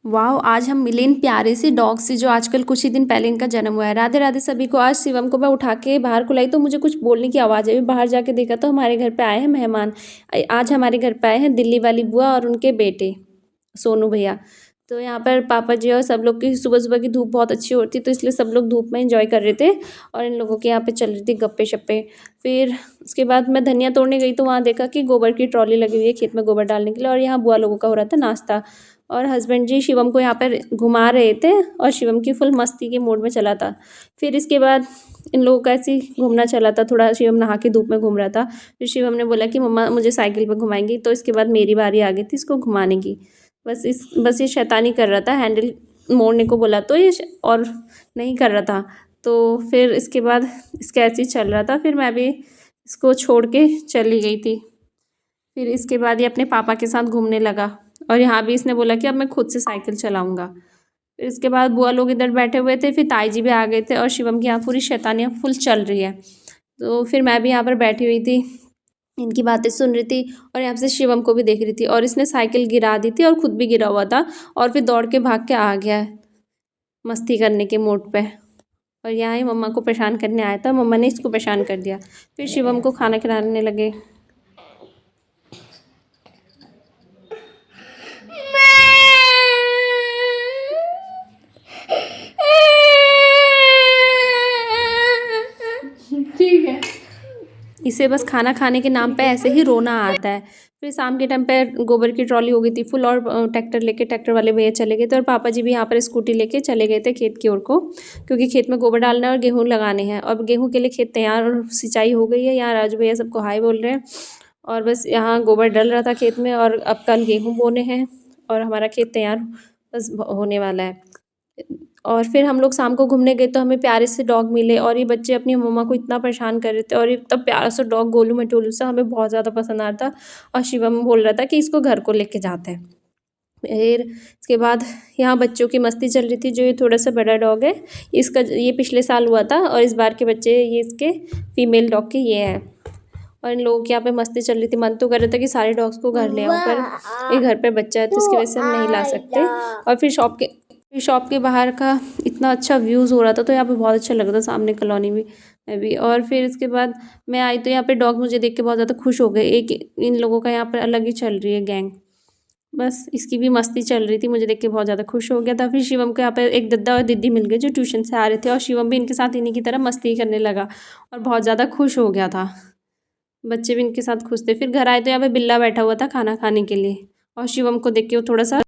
Wow! आज हम मिले इन प्यारे से डॉग से जो आजकल कुछ ही दिन पहले इनका जन्म हुआ है। राधे राधे सभी को। आज शिवम को मैं उठा के बाहर को लाई तो मुझे कुछ बोलने की आवाज़ आई। बाहर जाके देखा तो हमारे घर पे आए हैं मेहमान। आज हमारे घर पे आए हैं दिल्ली वाली बुआ और उनके बेटे सोनू भैया। तो यहाँ पर पापा जी और सब लोग की सुबह-सुबह की धूप बहुत अच्छी होती है तो इसलिए सब लोग धूप में एन्जॉय कर रहे थे और इन लोगों के यहाँ पे चल रही थी गप्पे-शप्पे। फिर उसके बाद मैं धनिया तोड़ने गई तो वहाँ देखा कि गोबर की ट्रॉली लगी हुई है खेत में गोबर डालने के लिए और यहाँ बुआ लोगों का हो रहा था नाश्ता। और हस्बैंड जी शिवम को यहाँ पर घुमा रहे थे और शिवम की फुल मस्ती के मूड में चला था। फिर इसके बाद इन लोगों का ऐसे ही घूमना चला था, थोड़ा शिवम नहा के धूप में घूम रहा था। फिर शिवम ने बोला कि मम्मा मुझे साइकिल पे घुमाएँगी, तो इसके बाद मेरी बारी आ गई थी इसको घुमाने की। बस ये शैतानी कर रहा था, हैंडल मोड़ने को बोला तो ये और नहीं कर रहा था। तो फिर इसके बाद इसका ऐसे ही चल रहा था, फिर मैं भी इसको छोड़ के चली गई थी। फिर इसके बाद ये अपने पापा के साथ घूमने लगा और यहाँ भी इसने बोला कि अब मैं खुद से साइकिल चलाऊँगा। फिर इसके बाद बुआ लोग इधर बैठे हुए थे, फिर ताई जी भी आ गए थे और शिवम की यहाँ पूरी शैतानियाँ फुल चल रही है। तो फिर मैं भी यहाँ पर बैठी हुई थी, इनकी बातें सुन रही थी और यहाँ से शिवम को भी देख रही थी और इसने साइकिल गिरा दी थी और खुद भी गिरा हुआ था और फिर दौड़ के भाग के आ गया है मस्ती करने के मूड पे। और यहाँ ही मम्मा को परेशान करने आया था, मम्मा ने इसको परेशान कर दिया। फिर शिवम को खाना खिलाने लगे। ठीक है, इसे बस खाना खाने के नाम पे ऐसे ही रोना आता है। फिर शाम के टाइम पे गोबर की ट्रॉली हो गई थी फुल और ट्रैक्टर वाले भैया चले गए थे और पापा जी भी यहाँ पर स्कूटी लेके चले गए थे खेत की ओर को, क्योंकि खेत में गोबर डालना है और गेहूँ लगाने हैं। और गेहूँ के लिए खेत तैयार और सिंचाई हो गई है। यहाँ राजू भैया सबको हाय बोल रहे हैं और बस यहाँ गोबर डल रहा था खेत में और अब कल गेहूँ बोने हैं और हमारा खेत तैयार बस होने वाला है। और फिर हम लोग शाम को घूमने गए तो हमें प्यारे से डॉग मिले और ये बच्चे अपनी मम्मा को इतना परेशान कर रहे थे और ये इतना प्यारा सा डॉग गोलू मटोलू सा हमें बहुत ज़्यादा पसंद आया था और शिवम बोल रहा था कि इसको घर को लेके जाते हैं। फिर इसके बाद यहाँ बच्चों की मस्ती चल रही थी। जो ये थोड़ा सा बड़ा डॉग है इसका ये पिछले साल हुआ था और इस बार के बच्चे ये इसके फीमेल डॉग के ये हैं। और इन लोगों के यहाँ पे मस्ती चल रही थी, मन तो कर रहा था कि सारे डॉग्स को घर ले आऊँ पर ये घर पे बच्चा है तो इसकी वजह से हम नहीं ला सकते। और फिर शॉप के बाहर का इतना अच्छा व्यूज़ हो रहा था तो यहाँ पे बहुत अच्छा लग रहा था सामने कॉलोनी में भी। और फिर इसके बाद मैं आई तो यहाँ पे डॉग मुझे देख के बहुत ज़्यादा खुश हो गए। एक इन लोगों का यहाँ पर अलग ही चल रही है गैंग, बस इसकी भी मस्ती चल रही थी, मुझे देख के बहुत ज़्यादा खुश हो गया था। फिर शिवम को यहाँ पे एक दद्दा और दीदी मिल गए जो ट्यूशन से आ रहे थे और शिवम भी इनके साथ इन्हीं की तरह मस्ती करने लगा और बहुत ज़्यादा खुश हो गया था। बच्चे भी इनके साथ खुश थे। फिर घर आए तो यहाँ पे बिल्ला बैठा हुआ था खाना खाने के लिए और शिवम को देख के वो थोड़ा सा